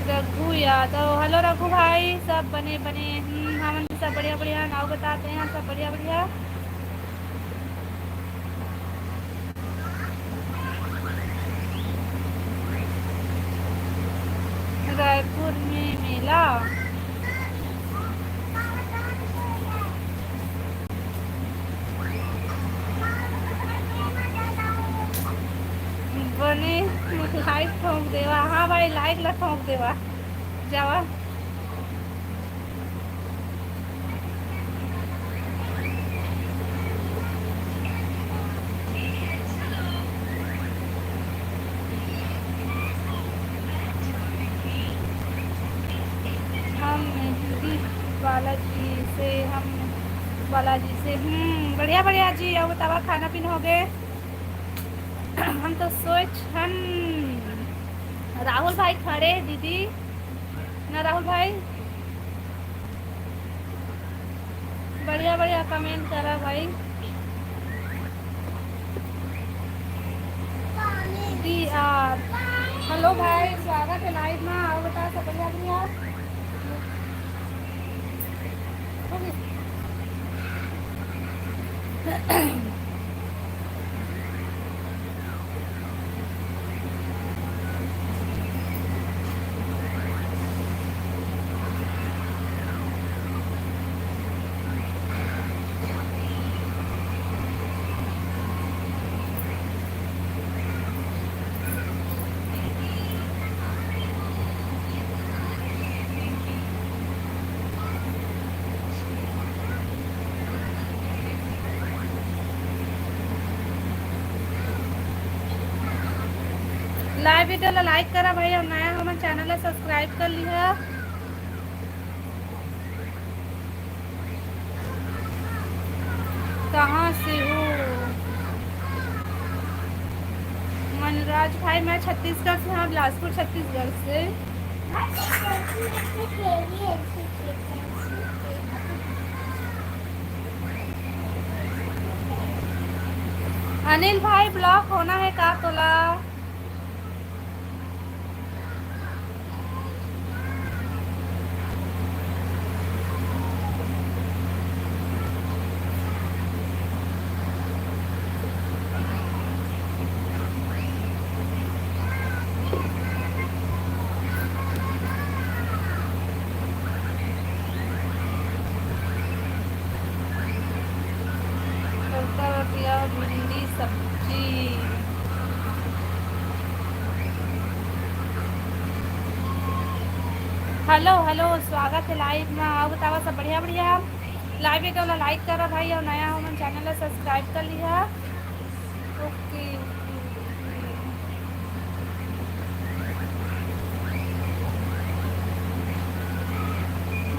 रघु यादव। हेलो रघु भाई सब बने बने। हम सब बढ़िया बढ़िया। नाव बताते हैं सब बढ़िया बढ़िया। रायपुर में मेला। बने लाइक ठोक देवा। हाँ भाई लाइक ला ठोक देवा जावा। हम हिंदी बालाजी से। हम बालाजी से। बढ़िया बढ़िया जी। अब बतावा खाना पीना हो गए? हम तो सोच हन। राहुल भाई खड़े दीदी ना राहुल भाई। बढ़िया बढ़िया कमेंट करा भाई। डी आर हेलो भाई स्वागत है लाइव में। आओ बता सब बढ़िया बढ़िया। लाइव वीडियो ला लाइक करा भाई और नया हमारे चैनल ला सब्सक्राइब कर लिया। कहाँ से हो? मनराज भाई मैं छत्तीसगढ़ से। हाँ बिलासपुर छत्तीसगढ़ से। अनिल भाई ब्लॉक होना है का तोला? भिंडी सब्जी। हेलो हेलो स्वागत है लाइव में। आओ बतावा सब बढ़िया बढ़िया। लाइव वीडियो ला लाइक करा भाई और नया हमारे चैनल ला सब्सक्राइब कर लिया। ओके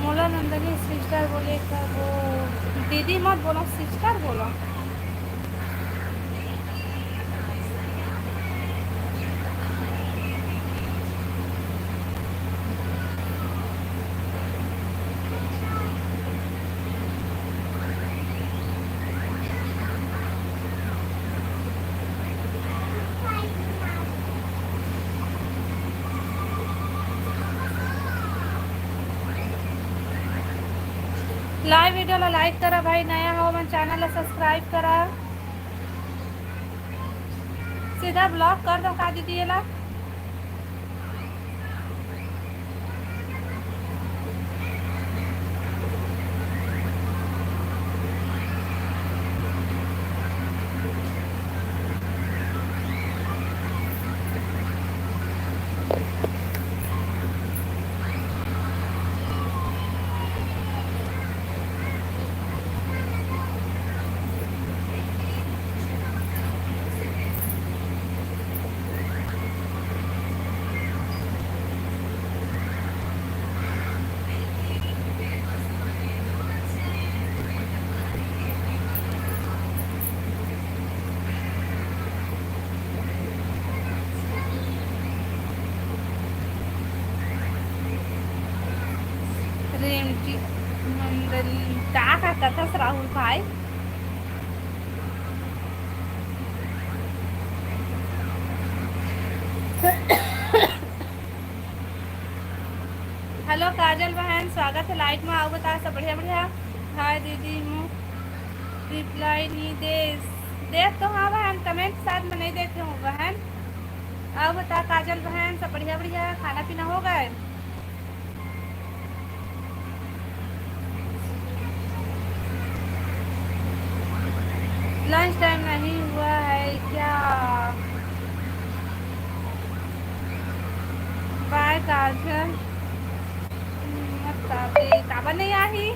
मोला नंदनी सिस्टर बोले का वो दीदी मत बोलो सिस्टर बोलो। लाइव वीडियो ला लाइक करा भाई नया हो हमारे चैनल ला सब्सक्राइब करा। सीधा ब्लॉक कर दो का दीदी ये ला। एमटी का करता था राहुल भाई। हेलो काजल बहन, स्वागत है लाइट में। आओ बता सब बढ़िया बढ़िया। हाय दीदी मु रिप्लाई नहीं दे देख तो हाँ बहन, कमेंट शायद मैं नहीं देखती हूँ बहन। आओ बता काजल बहन सब बढ़िया बढ़िया, खाना पीना हो गए? लंच टाइम नहीं हुआ है क्या? बाय काजल। काबा नहीं आई।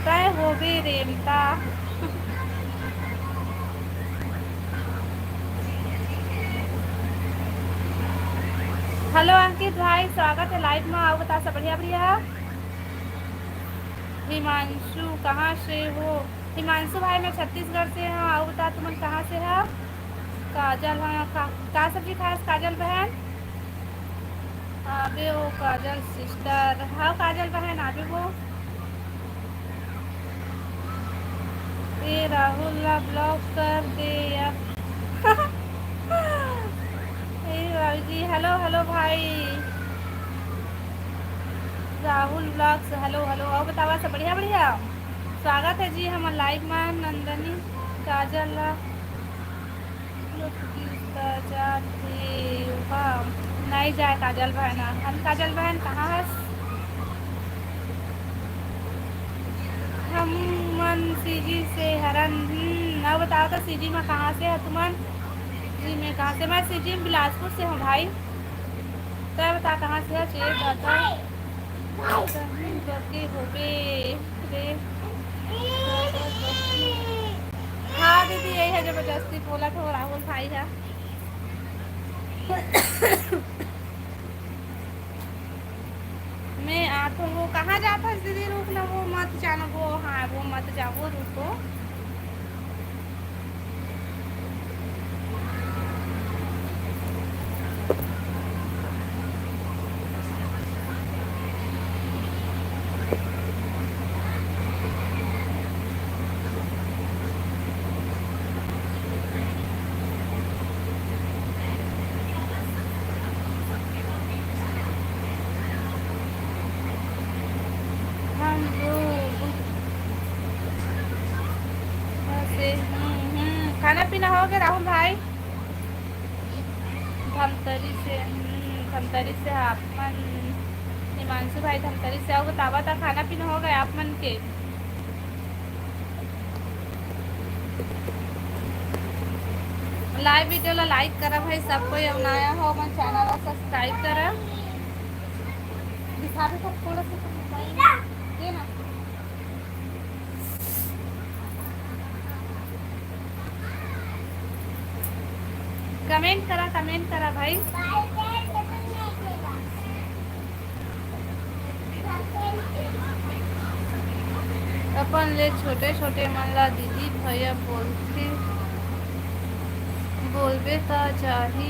काय हो भी रेमता। हेलो अंकित भाई, स्वागत है लाइव में। आओ बता सब बढ़िया बढ़िया। हिमांशु कहाँ से हो? हिमांशु भाई मैं छत्तीसगढ़ से हूँ। आओ बता तुम कहाँ से है? काजल हाँ का सब्जी खास काजल बहन? आगे हो काजल सिस्टर। हाँ काजल बहन आगे हो। ये राहुल ब्लॉक कर दे अब। जी हेलो हेलो भाई राहुल ब्लॉग्स। हेलो हेलो और बतावा सब बढ़िया बढ़िया। स्वागत है जी हम लाइव में। नंदनी काजल नहीं जाए काजल बहन। हम काजल बहन कहाँ है? हम मन सीजी से हरन। ना बताओ तो सीजी में कहाँ से है तुमन? जी मैं कहाँ से? मैं सीजी में बिलासपुर से हूँ भाई। तो बता कहाँ से है? चेक आता हो बे। हाँ दीदी यही है जबरदस्ती बोला था राहुल भाई है। मैं तो वो कहाँ जाता है दीदी? रुक ना, वो मत जाना, वो हाँ वो मत जाओ, वो रुको। हम लोग से खाना पीना हो गया राहुल भाई? धमतरी से आप मन। हिमांशु भाई धमतरी से आओ बतावा था खाना पीना हो गया आप मन के? लाइव वीडियो ला लाइक करा भाई सब कोई। अब नया हो मन चैनल ला सब्सक्राइब करा। दिखा दे सब थोड़ा सा ये ना। कमेंट करा भाई। अपन ले छोटे छोटे मन ला दीदी भैया बोलबे तो चाही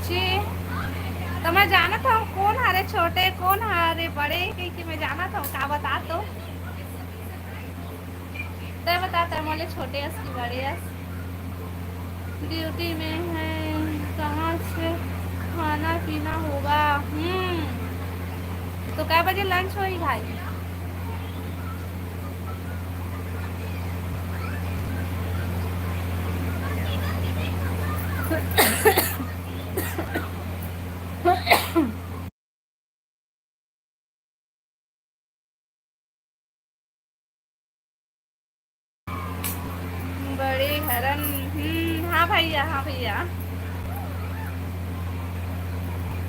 ची। तो मैं जाना था कौन हारे छोटे कौन हारे बड़े कि मैं जाना था का बता तो तय बता तय मोले छोटे अस की बड़े अस। ड्यूटी में है कहाँ से खाना पीना होगा? तो क्या बजे लंच होगी भाई? बड़े हरन। हाँ भैया हाँ भैया।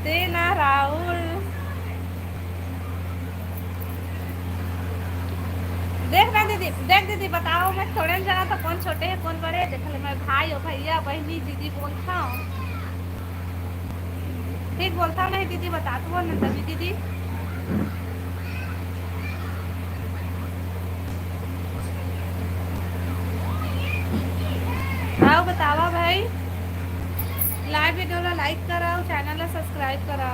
देना राहुल। देख ना दीदी, देख दीदी बताओ मैं थोड़े जाना था कौन छोटे है कौन बड़े है? देख ले मैं भाई हो भैया बहनी दीदी बोलता हूँ। ठीक बोलता हूँ नहीं दीदी? बता दो ना तभी दीदी। आओ बतावा भाई। लाईव्ह व्हिडिओला लाईक करा, चॅनलला सबस्क्राईब करा.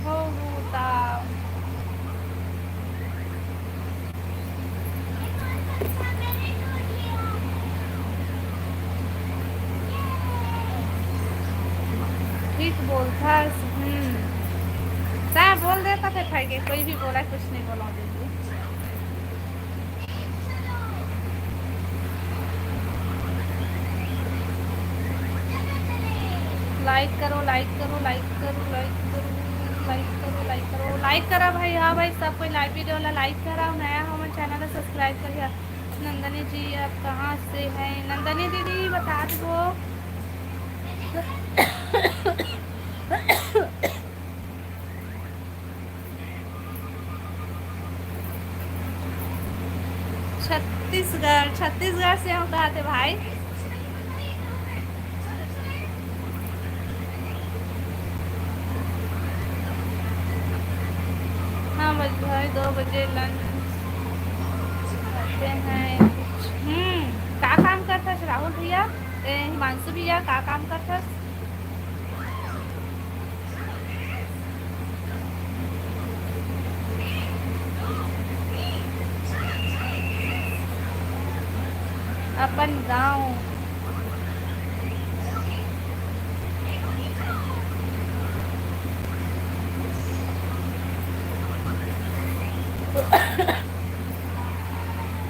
हो होता. ठीक बोलता. क्या बोल देता थे भाई के, कोई भी बोला, कुछ नहीं बोला दीदी. लाइक करो, लाइक करो, लाइक करो, लाइक करो, लाइक करो, लाइक करो, लाइक करा भाई. हाँ भाई, सब कोई लाइव वीडियो वाला लाइक करा. नया हो हमारे चैनल को सब्सक्राइब करिए. नंदनी जी आप कहाँ से हैं? नंदनी दीदी बता दो. छत्तीसगढ़ से हम कहा थे भाई. हाँ भाई 2 बजे लंच करते हैं. क्या काम करता है राहुल भैया, हिमांशु भैया, क्या काम करता है? अपन गाँव.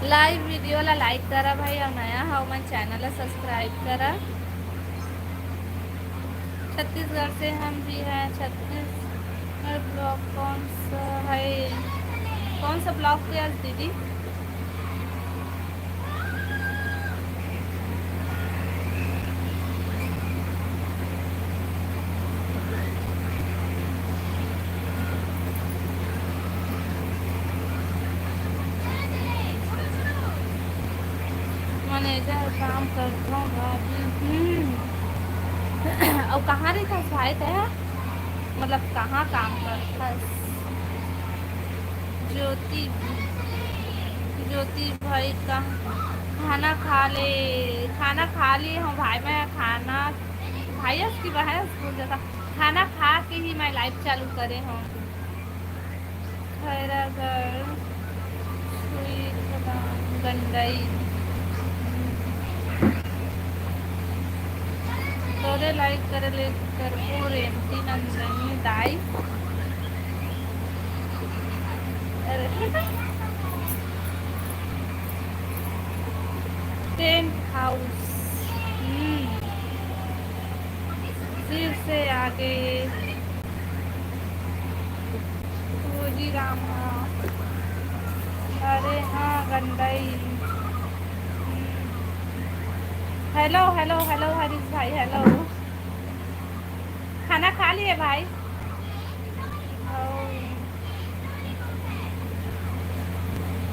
लाइव वीडियो ला लाइक करा भाई, और नया हो हमारे चैनल ला सब्सक्राइब करा. छत्तीसगढ़ से हम भी हैं. छत्तीसगढ़ ब्लॉक कौन सा है? कौन सा ब्लॉक पे आज दीदी? मैनेजर काम करता हूँ भाभी. और कहाँ रहता है भाई तेरा? मतलब कहाँ काम करता है? ज्योति ज्योति भाई का खाना खा ले हम भाई. मैं खाना भाई उसकी बहन स्कूल जाता. खाना खा के ही मैं लाइव चालू करे हूँ. खैरागढ़ गंडई तोरे लाइक करे ले करपूर एमटी नंदनी दाई. टेंट हाउस फिर से आगे जी राम. अरे हाँ Gandai. Hello hello hello Harish भाई, हेलो. खाना खा लिए भाई?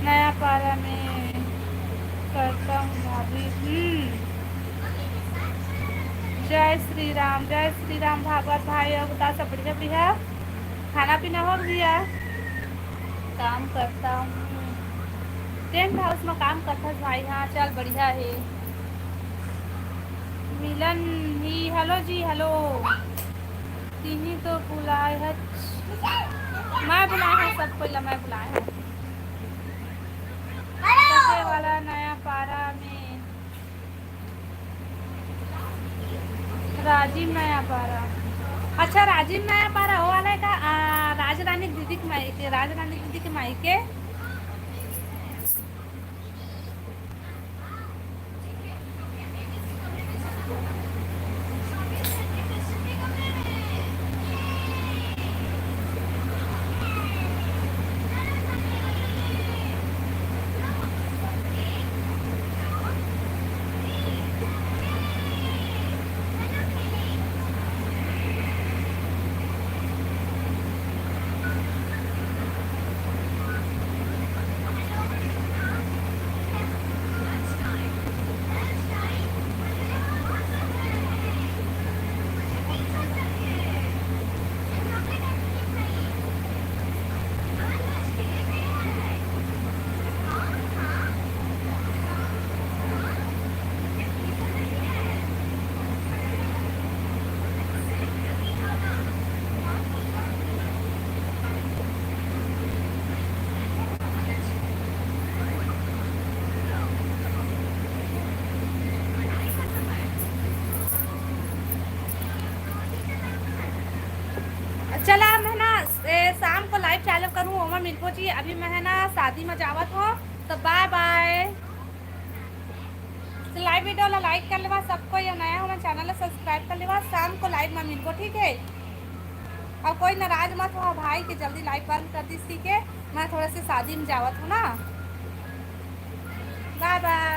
नया पारा में करता हूँ भाभी. जय श्री राम, जय श्री राम भागवत भाई. और बता सब बढ़िया बढ़िया. खाना पीना हो गया? काम करता हूँ टेंट हाउस में काम करता है भाई. हाँ चल बढ़िया है. मिलन ही हेलो जी, हेलो. तीनी तो बुलाए है, मैं बुलाया है सबको. मैं बुलाया है सबसे वाला नया पारा में. राजीव नया पारा. अच्छा राजीव नया पारा हो वाला है का? राजरानी दीदी के मायके. राजरानी दीदी के मायके. लाइव चालू करूँ ओमा मिलको जी। अभी मैं है ना शादी में जावत हूँ, तो बाय बाय। तो लाइव वीडियो ला लाइक कर लेवा सबको, या नया हो चैनल ला सब्सक्राइब कर लेवा। शाम को लाइव में मिलको, ठीक है। और कोई नाराज मत हो भाई कि जल्दी लाइव बंद कर दी, ठीक है। मैं थोड़ा सी शादी में जावत हूँ ना। Bye bye.